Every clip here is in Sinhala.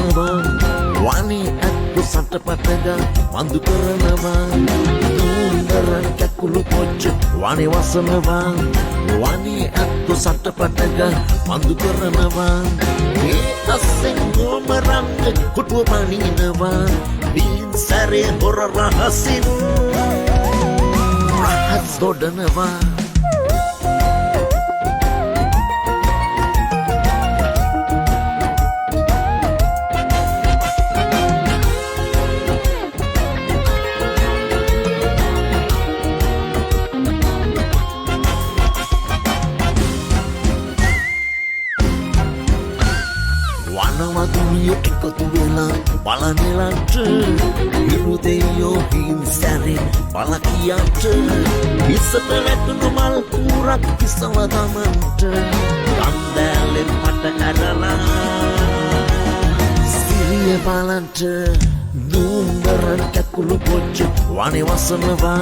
වසනවා වනේ ඇත්තු සටපටග වඳු කරනවා දුම්බරන් කැකුළු පොච්ච වනේ වසනවා වනේ ඇත්තු සටපටග වඳු කරනවා ඒ අස්සෙන් ගෝමරංග කුටුව පනිනවා බින් සැරේ හොර රහසින් රහස් දොඩනවා වනවදුනිය එකතු වෙලා බලනෙලන්ට හිරු දෙයෝ හිංසැරේ බලකියන්ට විසට වැටුණු මල් කූරක් කිසල දමන්ට ගන්දෑලෙන් පට ඇරලා සිරිය බලන්ට දුම්බරන් කැකුළු පොච්ච වනේ වසනවා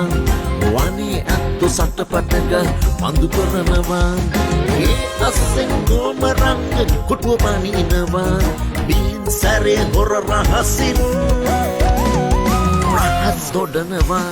වනේ ඇත්තු සටපටග වඳු කරනවා ඒ අස්සෙන් ගෝමරංග කුටුව පනිනවා බින් සැරේ හොර රහසින් රහස් දොඩනවා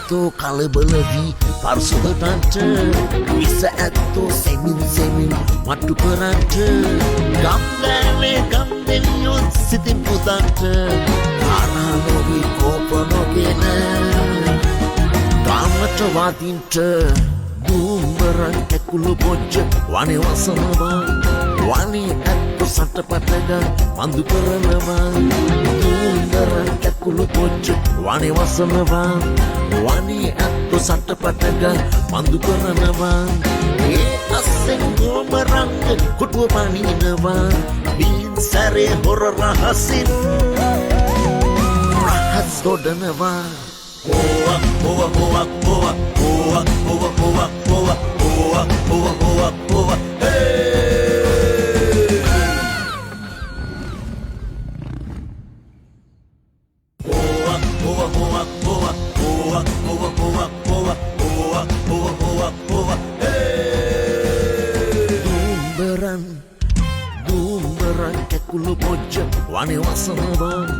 ඇත්තෝ කලබල වී පර්සුදටන්ට විස ඇත්තෝ සෙමින් සෙමින් මට්ටු කරන්ට ගම්දෑලේ ගම්දෙවියොත් සිතින් පුදන්ට ආනාලොවී කෝපනොගෙන ගාමට වාදින්ට දුම්බරන් කැකුළු පොච්ච වනේ වසනවා වනේ ඇත්තු සටපටග වඳු කරනවා දුම්බරන් කැකුළු පොච්ච වනේ වසනවා වනේ ඇත්තු සටපටග වඳු කරනවා ඒ අස්සෙන් ගෝමරංග කුටුව පනිනවා බින් සැරේ හොර රහසින් රහස් දොඩනවා දුම්බරන් කැකුළු පොච්ච වනේ වසනවා